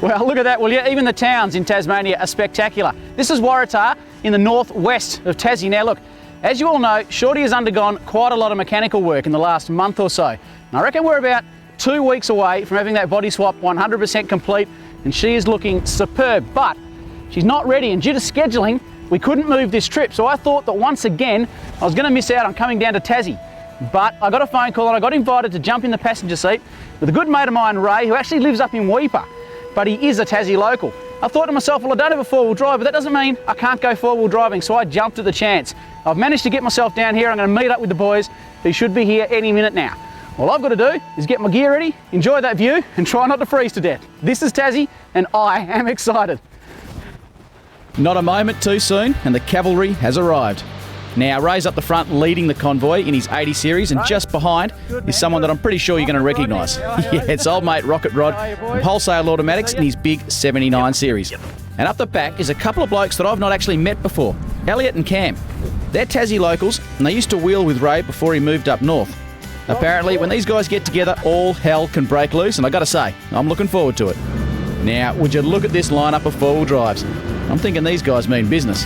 Well, look at that, will you? Even the towns in Tasmania are spectacular. This is Waratah in the northwest of Tassie. Now look, as you all know, Shorty has undergone quite a lot of mechanical work in the last month or so. And I reckon we're about 2 weeks away from having that body swap 100% complete, and she is looking superb, but she's not ready, and due to scheduling, we couldn't move this trip. So I thought that once again, I was going to miss out on coming down to Tassie. But I got a phone call and I got invited to jump in the passenger seat with a good mate of mine, Ray, who actually lives up in Weipa, but he is a Tassie local. I thought to myself, well, I don't have a four-wheel drive, but that doesn't mean I can't go four-wheel driving, so I jumped at the chance. I've managed to get myself down here. I'm going to meet up with the boys who should be here any minute now. All I've got to do is get my gear ready, enjoy that view, and try not to freeze to death. This is Tassie, and I am excited. Not a moment too soon, and the cavalry has arrived. Now, Ray's up the front leading the convoy in his 80 series, and just behind is someone that I'm pretty sure you're going to recognise. Yeah, it's old mate Rocket Rod from Wholesale Automatics in his big 79 series. And up the back is a couple of blokes that I've not actually met before, Elliot and Cam. They're Tassie locals, and they used to wheel with Ray before he moved up north. Apparently, when these guys get together, all hell can break loose, and I got to say, I'm looking forward to it. Now, would you look at this lineup of four-wheel drives? I'm thinking these guys mean business.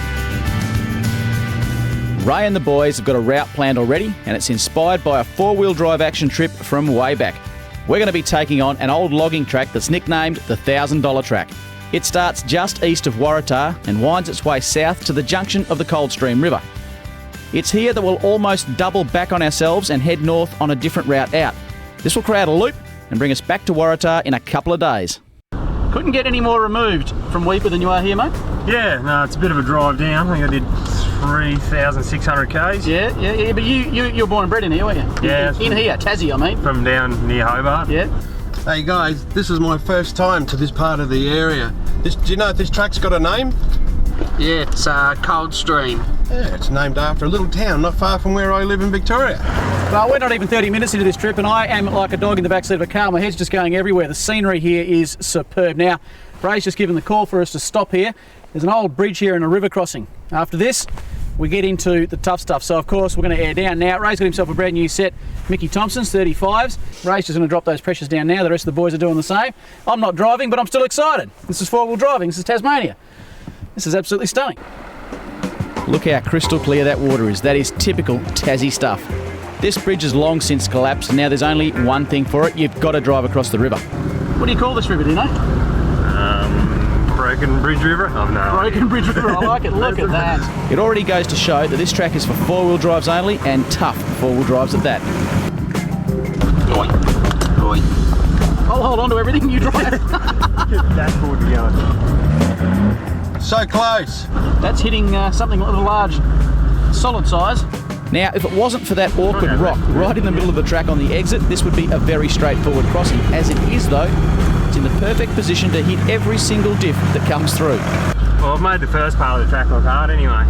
Ray and the boys have got a route planned already, and it's inspired by a four-wheel drive action trip from way back. We're going to be taking on an old logging track that's nicknamed the $1,000 track. It starts just east of Waratah and winds its way south to the junction of the Coldstream River. It's here that we'll almost double back on ourselves and head north on a different route out. This will create a loop and bring us back to Waratah in a couple of days. Couldn't get any more removed from Weipa than you are here, mate? Yeah, no, it's a bit of a drive down. I think I did 3,600 k's. Yeah, but you were born and bred in here, weren't you? Yeah. In here, Tassie, I mean. From down near Hobart. Yeah. Hey guys, this is my first time to this part of the area. Do you know if this track's got a name? Yeah, it's Coldstream. Yeah, it's named after a little town not far from where I live in Victoria. Well, we're not even 30 minutes into this trip, and I am like a dog in the backseat of a car. My head's just going everywhere. The scenery here is superb. Now, Ray's just given the call for us to stop here. There's an old bridge here and a river crossing. After this, we get into the tough stuff. So, of course, we're going to air down. Now, Ray's got himself a brand new set, Mickey Thompson's 35s. Ray's just going to drop those pressures down now. The rest of the boys are doing the same. I'm not driving, but I'm still excited. This is four-wheel driving. This is Tasmania. This is absolutely stunning. Look how crystal clear that water is. That is typical Tassie stuff. This bridge has long since collapsed, and now there's only one thing for it. You've got to drive across the river. What do you call this river, do you know? Broken Bridge River? Oh no. Broken Bridge River, I like it. Look at that. It already goes to show that this track is for four-wheel drives only, and tough four-wheel drives at that. Oi. Oi. I'll hold on to everything you drive. Get dashboard going. So close. That's hitting something of a large, solid size. Now, if it wasn't for that awkward rock right in the middle of the track on the exit, this would be a very straightforward crossing. As it is, though, it's in the perfect position to hit every single diff that comes through. Well, I've made the first part of the track look hard anyway.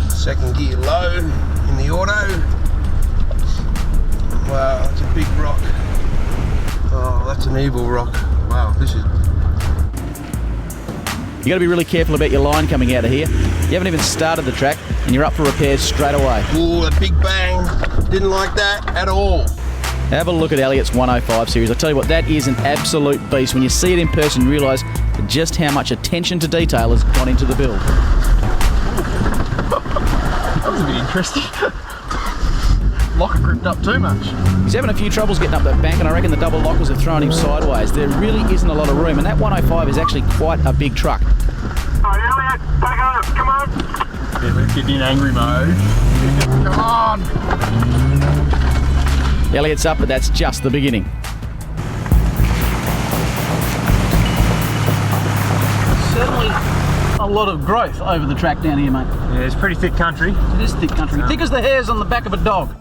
Second gear low in the auto. Wow, that's a big rock. Oh, that's an evil rock. Wow, this is... You got to be really careful about your line coming out of here. You haven't even started the track, and you're up for repairs straight away. Ooh, a big bang. Didn't like that at all. Have a look at Elliot's 105 series. I tell you what, that is an absolute beast. When you see it in person, you realise just how much attention to detail has gone into the build. That was a bit interesting. Locker gripped up too much. He's having a few troubles getting up that bank, and I reckon the double lockers have thrown him sideways. There really isn't a lot of room, and that 105 is actually quite a big truck. Alright, Elliot, back up, come on! Yeah, let's get in angry mode. Come on. Elliot's up, but that's just the beginning. Certainly a lot of growth over the track down here, mate. Yeah, it's pretty thick country. It is thick country. Thick as the hairs on the back of a dog.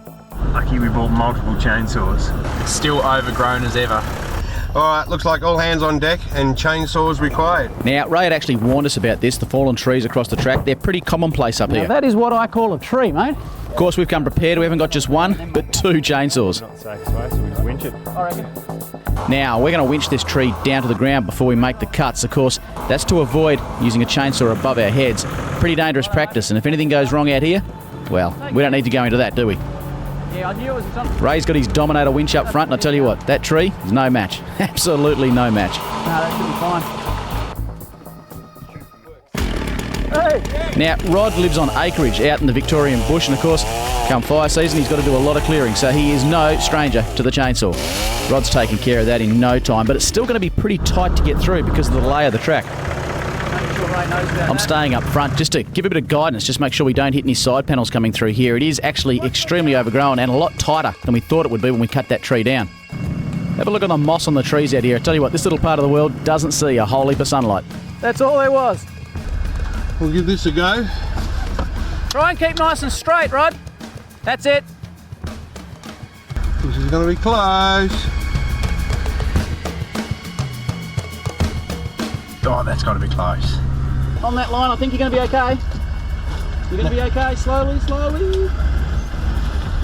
Lucky we bought multiple chainsaws. It's still overgrown as ever. Alright, looks like all hands on deck and chainsaws required. Now, Ray had actually warned us about this, the fallen trees across the track. They're pretty commonplace up Now, here. that is what I call a tree, mate. Of course, we've come prepared. We haven't got just one, but two chainsaws. Not the safest way, so we just winch it. I reckon. Now, we're going to winch this tree down to the ground before we make the cuts. Of course, that's to avoid using a chainsaw above our heads. Pretty dangerous practice, and if anything goes wrong out here, well, we don't need to go into that, do we? Yeah, I knew it was something. Ray's got his Dominator winch up front, and I tell you what, that tree is no match. Absolutely no match. No, that should be fine. Hey! Now, Rod lives on acreage out in the Victorian bush, and of course, come fire season, he's got to do a lot of clearing, so he is no stranger to the chainsaw. Rod's taking care of that in no time, but it's still going to be pretty tight to get through because of the lay of the track. I'm staying up front just to give a bit of guidance, just make sure we don't hit any side panels coming through here. It is actually extremely overgrown and a lot tighter than we thought it would be when we cut that tree down. Have a look at the moss on the trees out here. I tell you what, this little part of the world doesn't see a whole heap of sunlight. That's all there was. We'll give this a go. Try and keep nice and straight, Rod. That's it. This is going to be close. Oh, that's got to be close. On that line, I think you're going to be okay. You're going to be okay. Slowly, slowly.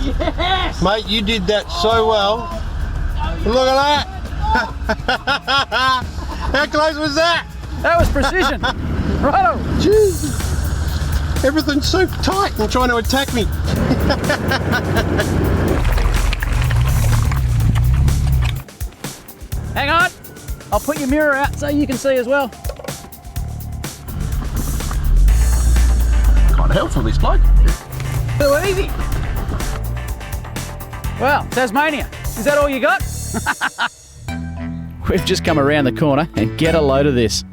Yes! Mate, you did that so well. Look at that. How close was that? That was precision. Righto. Jeez. Everything's so tight and trying to attack me. Hang on. I'll put your mirror out so you can see as well. Kind of helpful, this bloke. Too easy. Well, Tasmania, is that all you got? We've just come around the corner and get a load of this.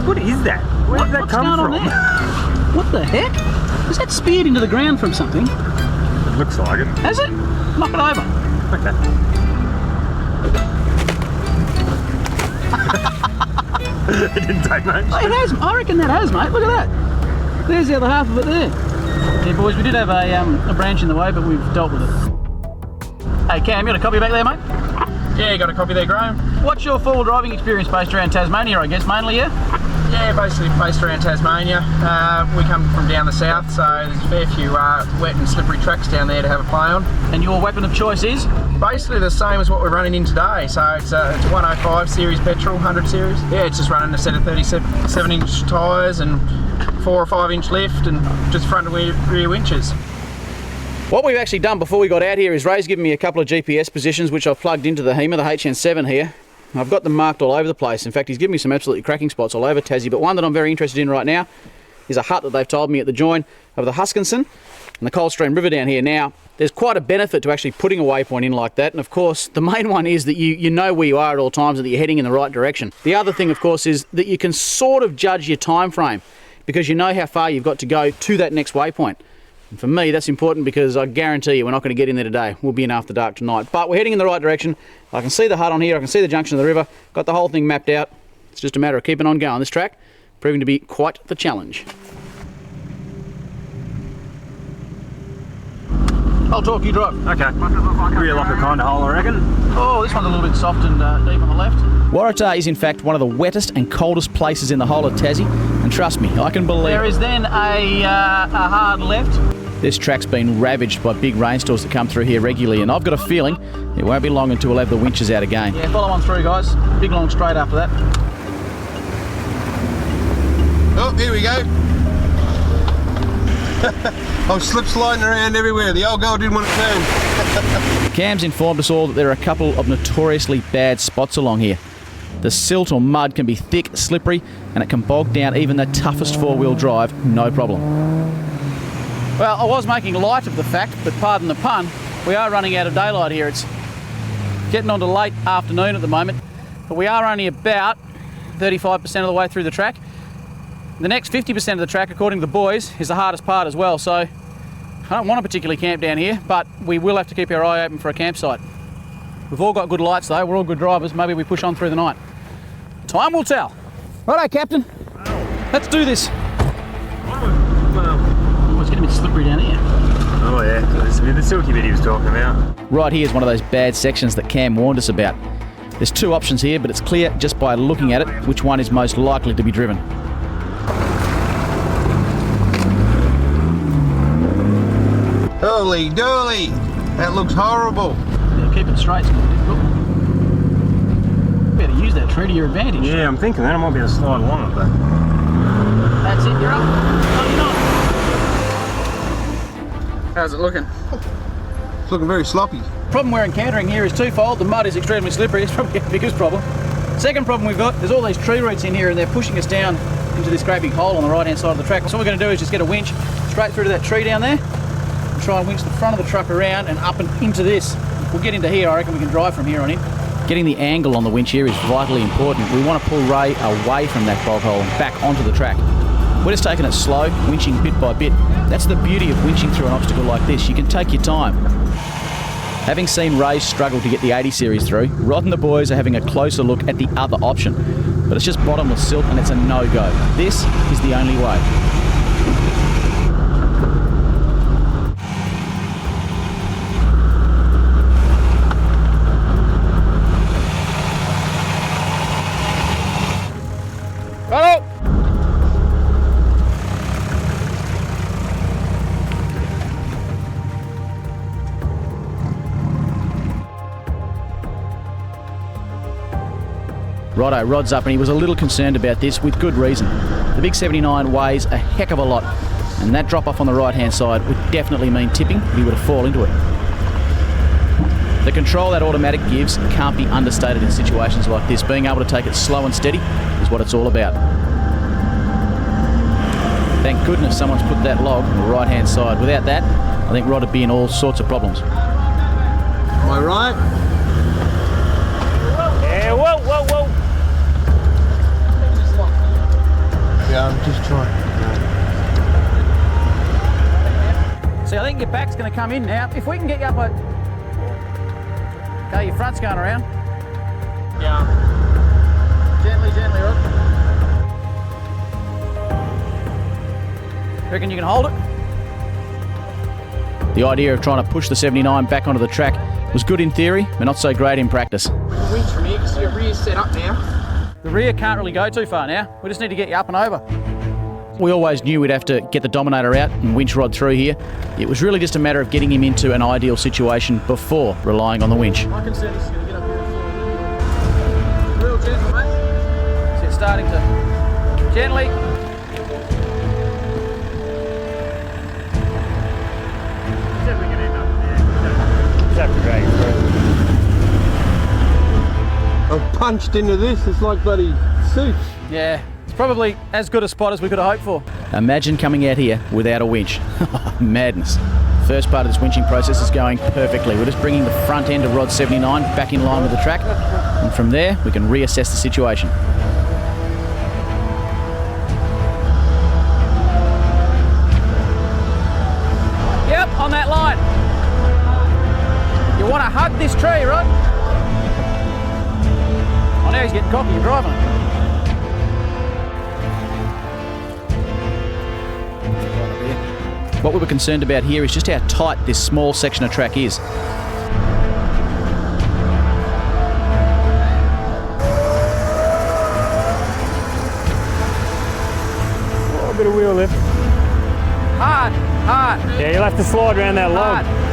What is that? Where did that What's come going from? on there? What the heck? Was that speared into the ground from something? It looks like it. Has it? Knock it over. Okay. It didn't take much. Oh, it has. I reckon that has, mate. Look at that. There's the other half of it there. Yeah, boys, we did have a branch in the way, but we've dealt with it. Hey, Cam, you got a copy back there, mate? Yeah, got a copy there, Graham? What's your full driving experience based around Tasmania, I guess, mainly, yeah? Yeah, basically based around Tasmania. We come from down the south, so there's a fair few wet and slippery tracks down there to have a play on. And your weapon of choice is? Basically the same as what we're running in today, so it's a 105 series petrol, 100 series. Yeah, it's just running a set of 37-inch tyres and 4 or 5 inch lift and just front and rear winches. What we've actually done before we got out here is Ray's given me a couple of GPS positions which I've plugged into the HEMA, the HN7 here. I've got them marked all over the place. In fact, he's given me some absolutely cracking spots all over Tassie, but one that I'm very interested in right now is a hut that they've told me at the join of the Huskinson and the Coldstream River down here. Now, there's quite a benefit to actually putting a waypoint in like that, and of course, the main one is that you know where you are at all times and that you're heading in the right direction. The other thing, of course, is that you can sort of judge your time frame because you know how far you've got to go to that next waypoint. And for me, that's important because I guarantee you we're not going to get in there today. We'll be in after dark tonight. But we're heading in the right direction. I can see the hut on here. I can see the junction of the river. Got the whole thing mapped out. It's just a matter of keeping on going. This track proving to be quite the challenge. I'll talk, you drive. Okay. Rear locker kind of hole, I reckon. Oh, this one's a little bit soft and deep on the left. Waratah is in fact one of the wettest and coldest places in the whole of Tassie, and trust me, I can believe There it. is then a hard left. This track's been ravaged by big rainstorms that come through here regularly, and I've got a feeling it won't be long until we'll have the winches out again. Yeah, follow on through, guys. Big long straight after that. Oh, here we go. I was slip sliding around everywhere. The old girl didn't want to turn. Cam's informed us all that there are a couple of notoriously bad spots along here. The silt or mud can be thick, slippery, and it can bog down even the toughest four-wheel drive, no problem. Well, I was making light of the fact, but pardon the pun, we are running out of daylight here. It's getting on to late afternoon at the moment, but we are only about 35% of the way through the track. The next 50% of the track, according to the boys, is the hardest part as well, so I don't want to particularly camp down here, but we will have to keep our eye open for a campsite. We've all got good lights though, we're all good drivers, maybe we push on through the night. Time will tell. Righto, Captain. Let's do this. Oh, it's getting a bit slippery down here. Oh yeah, the silky bit he was talking about. Right here is one of those bad sections that Cam warned us about. There's two options here, but it's clear just by looking at it which one is most likely to be driven. Holy dolly, that looks horrible. Yeah, keep it straight, it's not difficult. Better use that tree to your advantage. Yeah, I'm thinking that I might be able to slide along it, but That's it, you're up. No, you're not. How's it looking? It's looking very sloppy. Problem we're encountering here is twofold. The mud is extremely slippery. It's probably the biggest problem. Second problem we've got, there's all these tree roots in here and they're pushing us down into this great big hole on the right hand side of the track. So what we're going to do is just get a winch straight through to that tree down there and try and winch the front of the truck around and up and into this. We'll get into here, I reckon we can drive from here on in. Getting the angle on the winch here is vitally important. We want to pull Ray away from that bog hole and back onto the track. We're just taking it slow, winching bit by bit. That's the beauty of winching through an obstacle like this. You can take your time. Having seen Ray struggle to get the 80 series through, Rod and the boys are having a closer look at the other option. But it's just bottomless silt and it's a no-go. This is the only way. Righto! Righto, Rod's up and he was a little concerned about this with good reason. The big 79 weighs a heck of a lot and that drop off on the right hand side would definitely mean tipping. He would have fallen into it. The control that automatic gives can't be understated in situations like this. Being able to take it slow and steady is what it's all about. Thank goodness someone's put that log on the right hand side. Without that, I think Rod would be in all sorts of problems. Am I right? Yeah, whoa, whoa, whoa. Yeah, I'm just trying. See, I think your back's going to come in now. If we can get you up at... Okay, your front's going around. Yeah. Gently, gently, Rod. Reckon you can hold it? The idea of trying to push the 79 back onto the track was good in theory, but not so great in practice. Winch from here because your rear's set up now. The rear can't really go too far now. We just need to get you up and over. We always knew we'd have to get the Dominator out and winch Rod through here. It was really just a matter of getting him into an ideal situation before relying on the winch. My concern is going to get up here and fall. Real gentle, mate. See, it's starting to gently. I've punched into this, it's like bloody soup. Yeah, it's probably as good a spot as we could have hoped for. Imagine coming out here without a winch. Madness. First part of this winching process is going perfectly. We're just bringing the front end of Rod 79 back in line with the track, and from there we can reassess the situation. Yep, on that line. You want to hug this tree, Rod? Oh, now he's getting cocky, you're driving it. What we were concerned about here is just how tight this small section of track is. A bit of wheel lift. Hard, hard. Yeah, you'll have to slide around that log. Hard.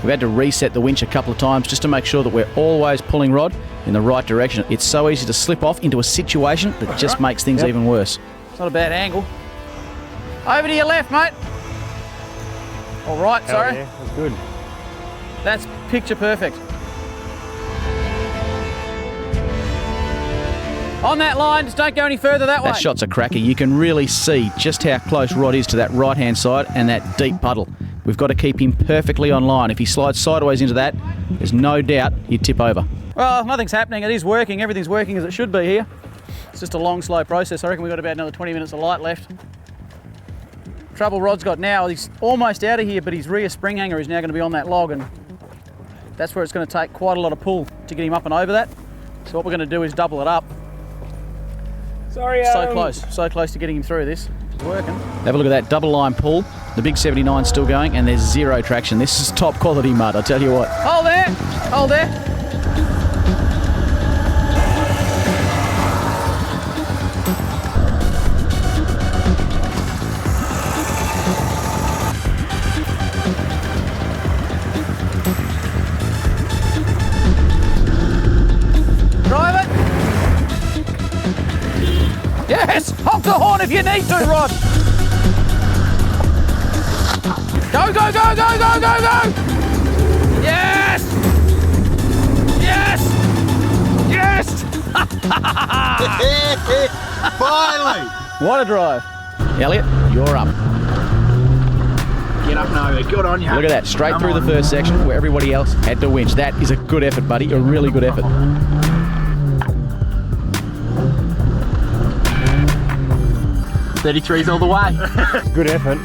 We've had to reset the winch a couple of times just to make sure that we're always pulling Rod in the right direction. It's so easy to slip off into a situation that just makes things even worse. It's not a bad angle. Over to your left, mate. All right, Hell sorry. yeah, that's good. That's picture perfect. On that line, just don't go any further that way. That shot's a cracker. You can really see just how close Rod is to that right-hand side and that deep puddle. We've got to keep him perfectly on line. If he slides sideways into that, there's no doubt he'd tip over. Well, nothing's happening. It is working. Everything's working as it should be here. It's just a long, slow process. I reckon we've got about another 20 minutes of light left. Trouble Rod's got now, he's almost out of here, but his rear spring hanger is now going to be on that log, and that's where it's going to take quite a lot of pull to get him up and over that. So what we're going to do is double it up. Sorry, So close to getting him through this. It's working. Have a look at that double line pull. The big 79's still going and there's zero traction. This is top quality mud, I tell you what. Hold there, hold there. Drive it. Yes, honk the horn if you need to, Rod. Go, go, go, go, go, go, go! Yes! Yes! Yes! Finally! What a drive. Elliot, you're up. Get up and over. Good on you. Look at that, straight Come through on. the first section where everybody else had to winch. That is a good effort, buddy, a really good effort. 33's all the way. Good effort.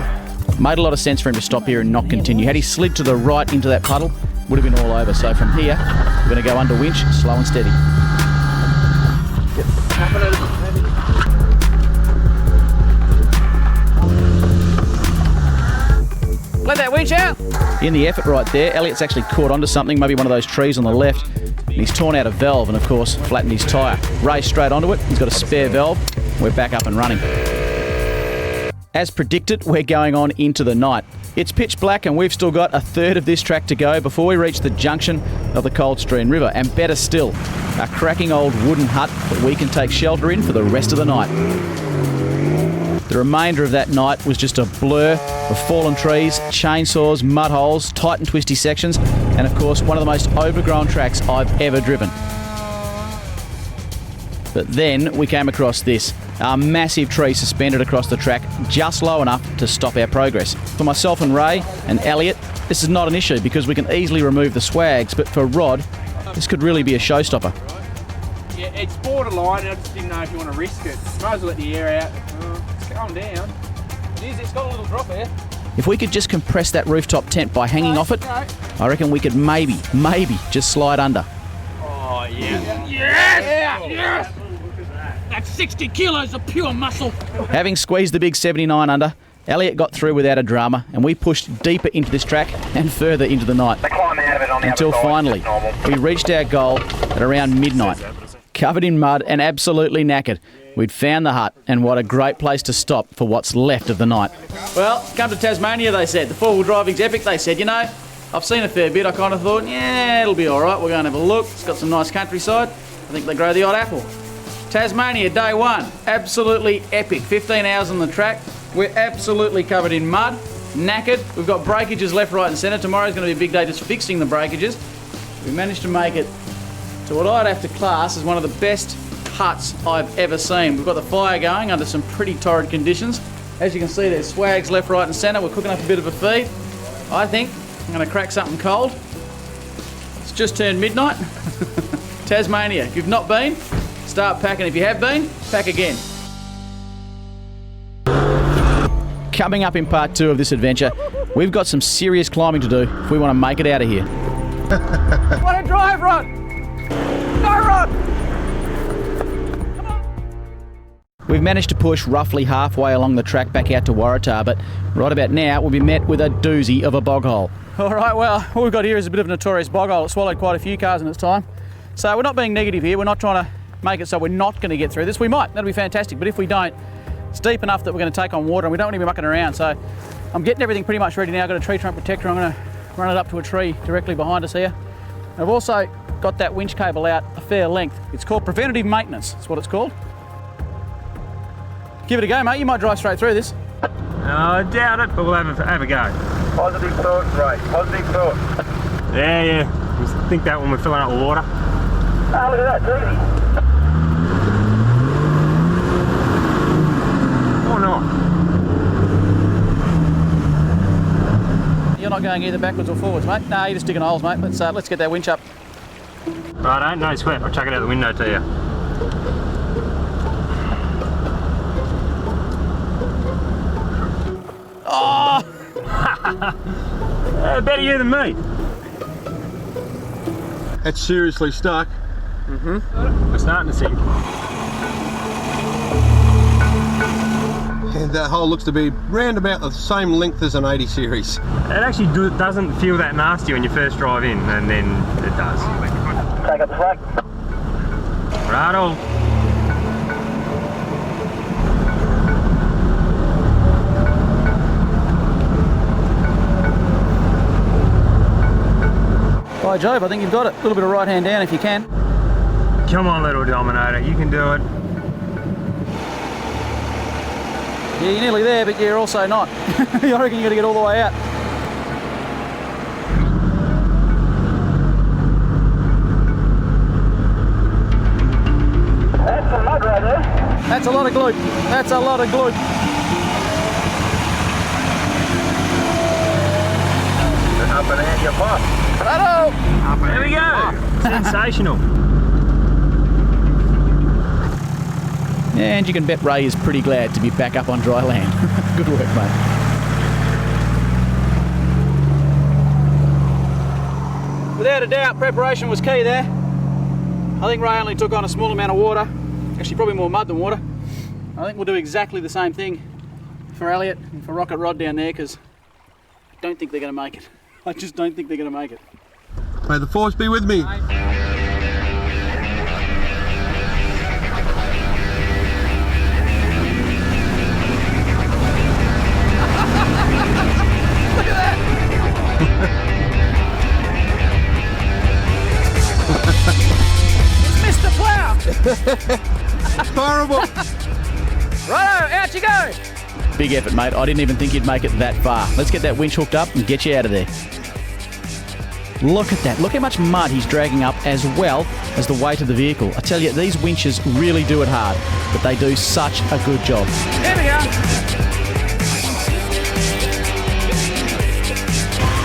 Made a lot of sense for him to stop here and not continue. Had he slid to the right into that puddle, would have been all over. So from here, we're going to go under winch, slow and steady. Let that winch out. In the effort right there, Elliot's actually caught onto something, maybe one of those trees on the left. And he's torn out a valve and, of course, flattened his tyre. Raced straight onto it. He's got a spare valve. We're back up and running. As predicted, we're going on into the night. It's pitch black and we've still got a third of this track to go before we reach the junction of the Coldstream River. And better still, a cracking old wooden hut that we can take shelter in for the rest of the night. The remainder of that night was just a blur of fallen trees, chainsaws, mud holes, tight and twisty sections, and of course one of the most overgrown tracks I've ever driven. But then we came across this, a massive tree suspended across the track just low enough to stop our progress. For myself and Ray and Elliot, this is not an issue because we can easily remove the swags, but for Rod, this could really be a showstopper. Yeah, it's borderline. I just didn't know if you want to risk it. Might as well let the air out. It's calm down. It's got a little drop here. If we could just compress that rooftop tent by hanging off it, No. I reckon we could maybe just slide under. Oh, yeah. Yes! That's 60 kilos of pure muscle. Having squeezed the big 79 under, Elliot got through without a drama and we pushed deeper into this track and further into the night. Climb out of it on the Until other side, finally, it's normal. we reached our goal at around midnight. Covered in mud and absolutely knackered, we'd found the hut, and what a great place to stop for what's left of the night. Well, come to Tasmania, they said. The four-wheel driving's epic, they said. You know, I've seen a fair bit. I kind of thought, yeah, it'll be all right. We're going to have a look. It's got some nice countryside. I think they grow the odd apple. Tasmania, day one. Absolutely epic. 15 hours on the track. We're absolutely covered in mud, knackered. We've got breakages left, right and centre. Tomorrow's going to be a big day just fixing the breakages. We managed to make it to what I'd have to class as one of the best huts I've ever seen. We've got the fire going under some pretty torrid conditions. As you can see, there's swags left, right and centre. We're cooking up a bit of a feed. I think I'm going to crack something cold. It's just turned midnight. Tasmania, if you've not been, start packing. If you have been, pack again. Coming up in part 2 of this adventure, we've got some serious climbing to do if we want to make it out of here. What a drive, Rod! Go, Rod! We've managed to push roughly halfway along the track back out to Waratah, but right about now we'll be met with a doozy of a bog hole. All right, well, what we've got here is a bit of a notorious bog hole. It swallowed quite a few cars in its time. So we're not being negative here. We're not trying to make it so we're not going to get through this. We might. That'll be fantastic. But if we don't, it's deep enough that we're going to take on water and we don't want to be mucking around. So I'm getting everything pretty much ready now. I've got a tree trunk protector. I'm going to run it up to a tree directly behind us here. I've also got that winch cable out a fair length. It's called preventative maintenance. That's what it's called. Give it a go, mate. You might drive straight through this. I doubt it, but we'll have a go. Positive thoughts, Ray. Positive thoughts. Yeah. Just think that when we're filling up with water. Oh, look at that, it's easy. Or not. You're not going either backwards or forwards, mate. No, you're just digging holes, mate. Let's get that winch up. Righto, no sweat. I'll chuck it out the window to you. Oh! Better you than me. It's seriously stuck. We're starting to sink. And that hole looks to be round about the same length as an 80 series. It actually doesn't feel that nasty when you first drive in, and then it does. Take up the flag. Righto. By Jove, I think you've got it. A little bit of right hand down if you can. Come on, little Dominator, you can do it. Yeah, you're nearly there, but you're also not. I reckon you've got to get all the way out. That's a lot of gloop. That's a lot of gloop. Up and out your pot. Righto! There we go. Sensational. And you can bet Ray is pretty glad to be back up on dry land. Good work, mate. Without a doubt, preparation was key there. I think Ray only took on a small amount of water. Actually, probably more mud than water. I think we'll do exactly the same thing for Elliot and for Rocket Rod down there, because I don't think they're going to make it. I just don't think they're going to make it. May the force be with me. Missed the plough! Horrible. Righto, out you go! Big effort, mate. I didn't even think you'd make it that far. Let's get that winch hooked up and get you out of there. Look at that. Look how much mud he's dragging up as well as the weight of the vehicle. I tell you, these winches really do it hard, but they do such a good job. There we go.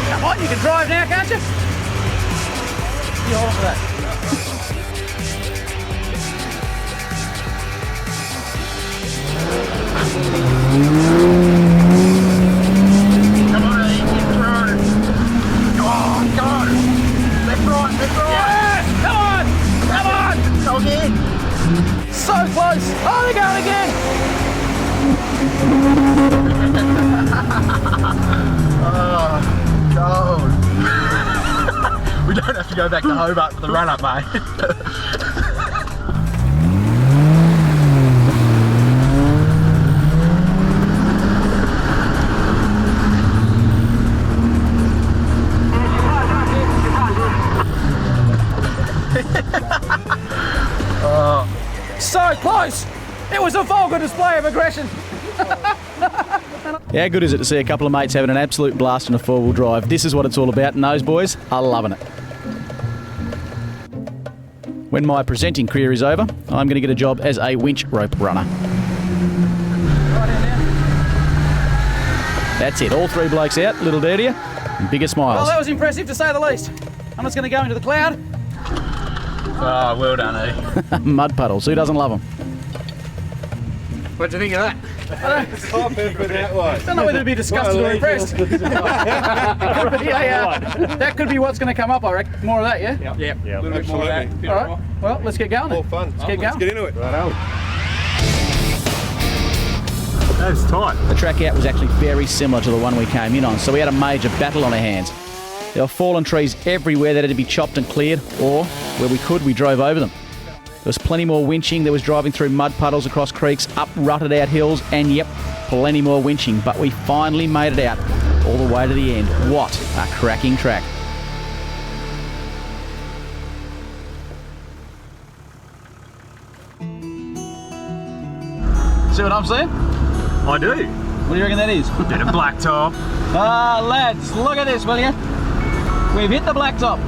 Come on, you can drive now, can't you? You hold on to that. Come on, keep throwing. Oh, God. Left, right. Yes! Come on! Go again. So close! Oh, they're going again! Oh, God. We don't have to go back to Hobart for the run-up, mate. So close! It was a vulgar display of aggression. How good is it to see a couple of mates having an absolute blast in a four-wheel drive? This is what it's all about, and those boys are loving it. When my presenting career is over, I'm going to get a job as a winch rope runner. That's it, all three blokes out, little dirtier, and bigger Well, smiles. that was impressive to say the least. I'm just going to go into the cloud. Oh, well done, eh? Mud puddles, who doesn't love them? What do you think of that? I don't know whether to be disgusted or impressed. That could be what's going to come up, I reckon. More of that, yeah? Yep. A little bit more of that. All right. Well, let's get going then. More fun. Let's get going. Get into it. That's tight. The track out was actually very similar to the one we came in on, so we had a major battle on our hands. There were fallen trees everywhere that had to be chopped and cleared, or where we could, we drove over them. There was plenty more winching. There was driving through mud puddles across creeks, up rutted out hills, and yep, plenty more winching. But we finally made it out all the way to the end. What a cracking track. See what I'm saying? I do. What do you reckon that is? Bit of blacktop. Ah, lads, look at this, will you? We've hit the blacktop.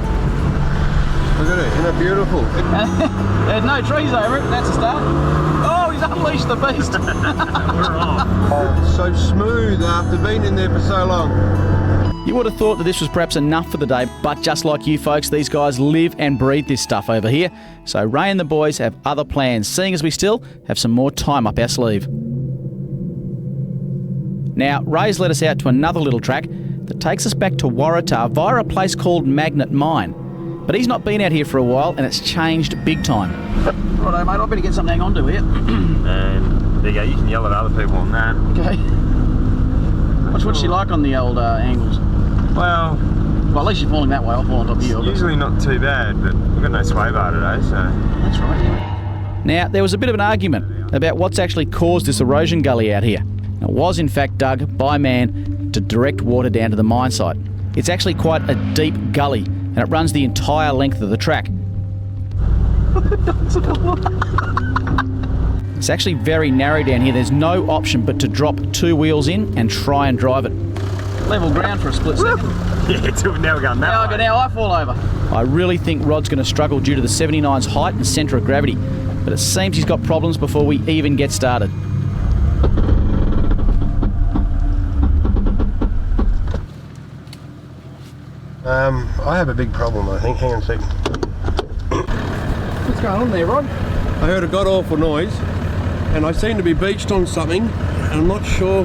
Look at it, isn't it beautiful? There's no trees over it, that's a start. Oh, he's unleashed the beast. We're on. Oh, it's so smooth after being in there for so long. You would have thought that this was perhaps enough for the day, but just like you folks, these guys live and breathe this stuff over here. So Ray and the boys have other plans, seeing as we still have some more time up our sleeve. Now, Ray's led us out to another little track that takes us back to Waratah via a place called Magnet Mine. But he's not been out here for a while, and it's changed big time. Righto, mate, I better get something to hang on to here. And there you go, you can yell at other people on that. Okay. What's she like on the old angles? Well, Well, at least you're falling that way, I'll fall on top of you. usually not too bad, but we've got no sway bar today, so. That's right, yeah. Now, there was a bit of an argument about what's actually caused this erosion gully out here. It was in fact dug by man to direct water down to the mine site. It's actually quite a deep gully, and it runs the entire length of the track. It's actually very narrow down here. There's no option but to drop two wheels in and try and drive it. Level ground for a split second. Yeah, now we're going that way. Now I fall over. I really think Rod's going to struggle due to the 79's height and centre of gravity. but it seems he's got problems before we even get started. I have a big problem, I think. Hang on a second. What's going on there, Rod? I heard a god-awful noise, and I seem to be beached on something, and I'm not sure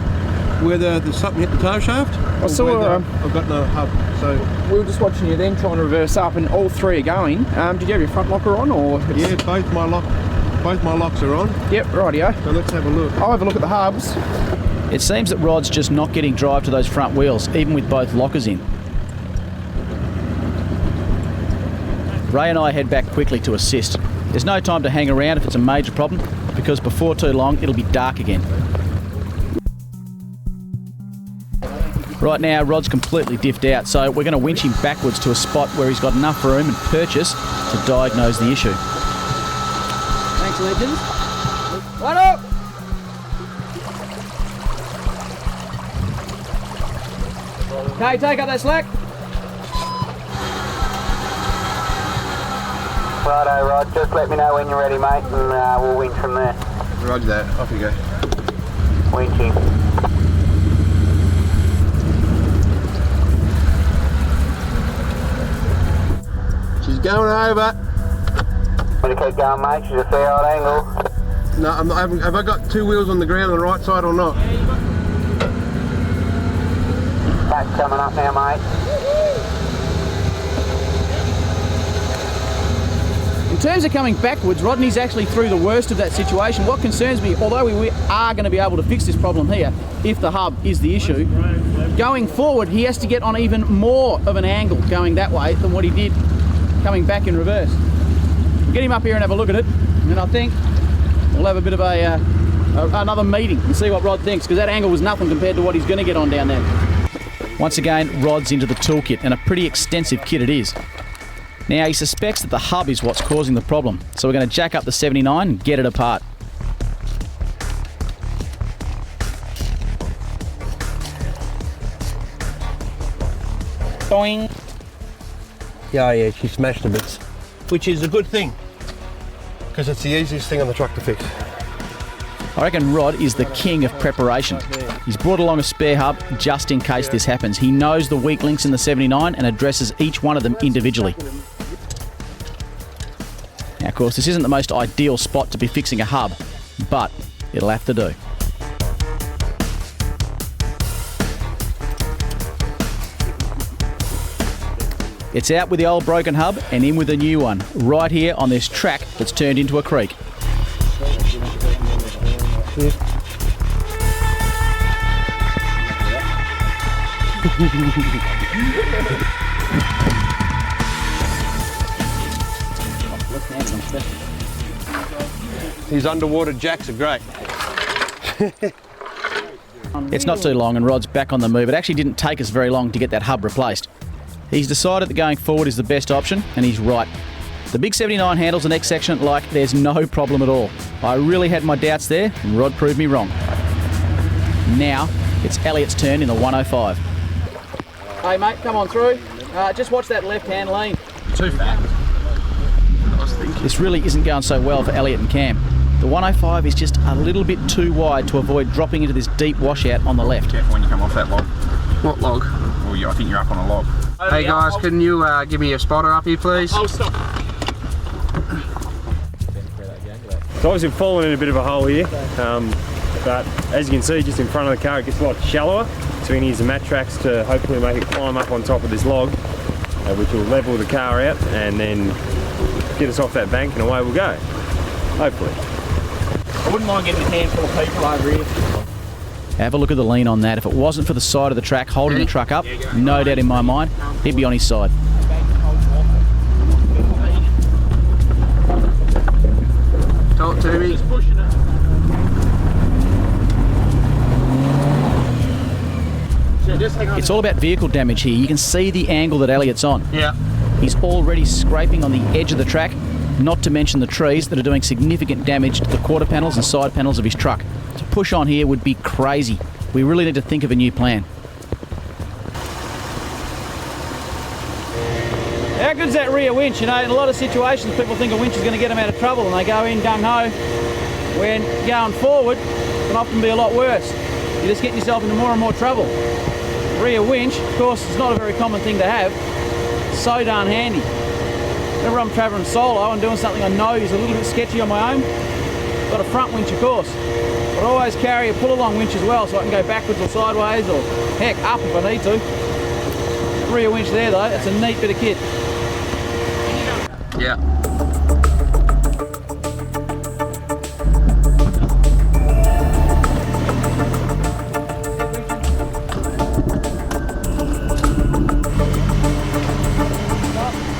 whether there's something hit the tow shaft. I saw. I've got no hub, so We were just watching you then trying to reverse up, and all three are going. Did you have your front locker on, or? yeah, both my locks are on. Yep, rightio. So let's have a look. I'll have a look at the hubs. It seems that Rod's just not getting drive to those front wheels, even with both lockers in. Ray and I head back quickly to assist. There's no time to hang around if it's a major problem, because before too long it'll be dark again. Right now Rod's completely diffed out, so we're going to winch him backwards to a spot where he's got enough room and purchase to diagnose the issue. Thanks, legends. One up! Okay, take up that slack. Righto, Rod. Just let me know when you're ready, mate, and we'll winch from there. Roger that. Off you go. Winching. She's going over. Want to keep going, mate? She's a fair old angle. No, have I got two wheels on the ground on the right side or not? Back's coming up now, mate. In terms of coming backwards, Rodney's actually through the worst of that situation. What concerns me, although we are going to be able to fix this problem here, if the hub is the issue, going forward he has to get on even more of an angle going that way than what he did coming back in reverse. Get him up here and have a look at it, and I think we'll have a bit of another meeting and see what Rod thinks, because that angle was nothing compared to what he's going to get on down there. Once again, Rod's into the toolkit, and a pretty extensive kit it is. Now, he suspects that the hub is what's causing the problem, so we're going to jack up the 79 and get it apart. Boing. Yeah, she smashed to bits, which is a good thing, because it's the easiest thing on the truck to fix. I reckon Rod is the king of preparation. He's brought along a spare hub just in case this happens. He knows the weak links in the 79 and addresses each one of them individually. Now, of course, this isn't the most ideal spot to be fixing a hub, but it'll have to do. It's out with the old broken hub and in with a new one, right here on this track that's turned into a creek. These underwater jacks are great. It's not too long and Rod's back on the move. It actually didn't take us very long to get that hub replaced. He's decided that going forward is the best option, and he's right. The big 79 handles the next section like there's no problem at all. I really had my doubts there, and Rod proved me wrong. Now, it's Elliot's turn in the 105. Hey mate, come on through. Just watch that left hand lane. Too fat. This really isn't going so well for Elliot and Cam. The 105 is just a little bit too wide to avoid dropping into this deep washout on the left. Careful when you come off that log. What log? Well, I think you're up on a log. Hey guys, can you give me a spotter up here, please? Oh, stop. It's obviously fallen in a bit of a hole here, but as you can see just in front of the car it gets a lot shallower, so we can use the mat tracks to hopefully make it climb up on top of this log, which will level the car out and then get us off that bank and away we'll go, hopefully. I wouldn't mind getting a handful of people over here. Have a look at the lean on that. If it wasn't for the side of the track holding the truck up, no doubt in my mind, he'd be on his side. Talk to me. It's all about vehicle damage here. You can see the angle that Elliot's on. Yeah. He's already scraping on the edge of the track, not to mention the trees that are doing significant damage to the quarter panels and side panels of his truck. To push on here would be crazy. We really need to think of a new plan. How good's that rear winch? You know, in a lot of situations people think a winch is going to get them out of trouble and they go in gung-ho. When going forward, it can often be a lot worse. You're just getting yourself into more and more trouble. Rear winch, of course, is not a very common thing to have. So darn handy. Whenever I'm travelling solo and doing something I know is a little bit sketchy on my own, I've got a front winch, of course. But I always carry a pull-along winch as well, so I can go backwards or sideways, or heck, up if I need to. Rear winch there though, it's a neat bit of kit. Yeah.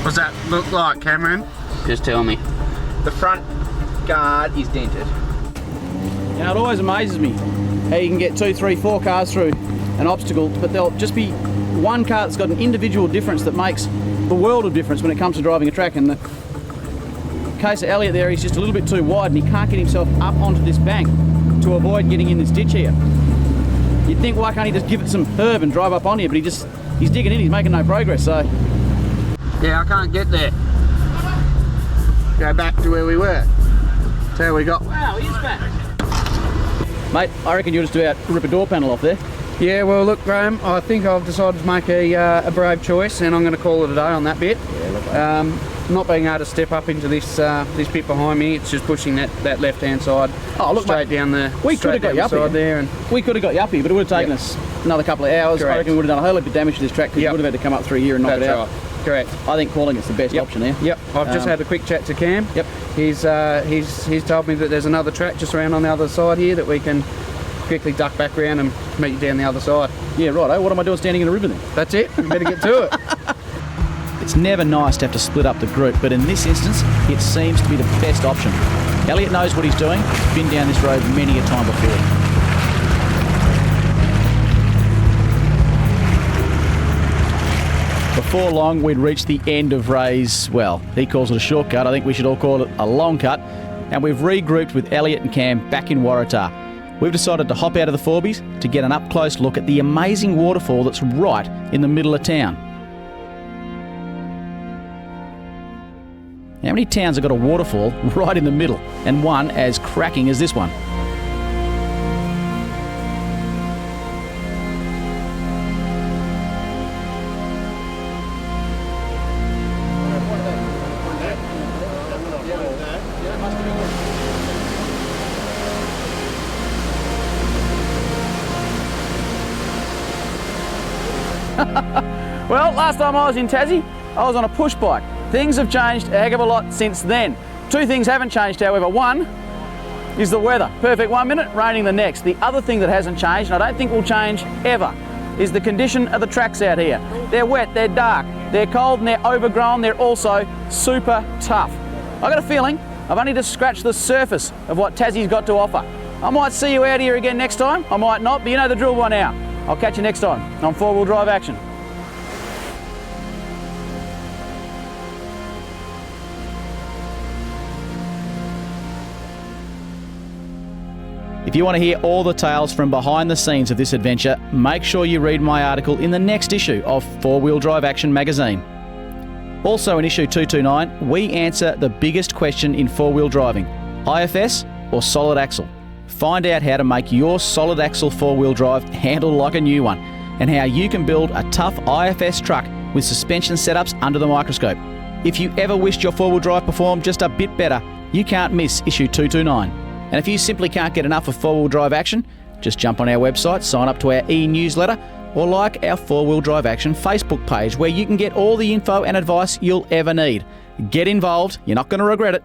What's that look like, Cameron? Just tell me. The front guard is dented. You know, it always amazes me how you can get 2, 3, 4 cars through an obstacle, but there'll just be one car that's got an individual difference that makes the world of difference when it comes to driving a track. And the case of Elliot there, he's just a little bit too wide and he can't get himself up onto this bank to avoid getting in this ditch here. You'd think, why can't he just give it some herb and drive up on here, but he's digging in, he's making no progress, so. Yeah, I can't get there. Go back to where we were. That's how we got. Wow, he is back. Mate, I reckon you're just about to rip a door panel off there. Yeah, well look Graham, I think I've decided to make a brave choice and I'm going to call it a day on that bit. Not being able to step up into this bit behind me, it's just pushing that left hand side straight down the we could have got you up here. there. And we could have got you up here, but it would have taken us another couple of hours. Correct. I reckon we would have done a whole heap of damage to this track because you would have had to come up through here and knock it out. Right. Correct. I think calling it's the best option there. Yep. I've just had a quick chat to Cam. Yep. He's told me that there's another track just around on the other side here that we can quickly duck back around and meet you down the other side. Yeah, right. What am I doing standing in a river then? That's it. We better get to it. It's never nice to have to split up the group, but in this instance, it seems to be the best option. Elliot knows what he's doing. He's been down this road many a time before. Before long, we'd reached the end of Ray's, well, he calls it a shortcut. I think we should all call it a long cut. And we've regrouped with Elliot and Cam back in Waratah. We've decided to hop out of the Forbies to get an up-close look at the amazing waterfall that's right in the middle of town. How many towns have got a waterfall right in the middle, and one as cracking as this one? Well, last time I was in Tassie, I was on a push bike. Things have changed a heck of a lot since then. Two things haven't changed, however. One is the weather. Perfect 1 minute, raining the next. The other thing that hasn't changed, and I don't think will change ever, is the condition of the tracks out here. They're wet, they're dark, they're cold and they're overgrown. They're also super tough. I've got a feeling I've only just scratched the surface of what Tassie's got to offer. I might see you out here again next time, I might not, but you know the drill by now. I'll catch you next time on 4-wheel drive action. If you want to hear all the tales from behind the scenes of this adventure, make sure you read my article in the next issue of 4-Wheel Drive Action magazine. Also in issue 229, we answer the biggest question in 4-wheel driving: IFS or solid axle? Find out how to make your solid axle 4-wheel drive handle like a new one, and how you can build a tough IFS truck with suspension setups under the microscope. If you ever wished your 4-wheel drive performed just a bit better, you can't miss issue 229. And if you simply can't get enough of 4-wheel drive action, just jump on our website, sign up to our e-newsletter, or like our 4-wheel drive action Facebook page, where you can get all the info and advice you'll ever need. Get involved, you're not going to regret it.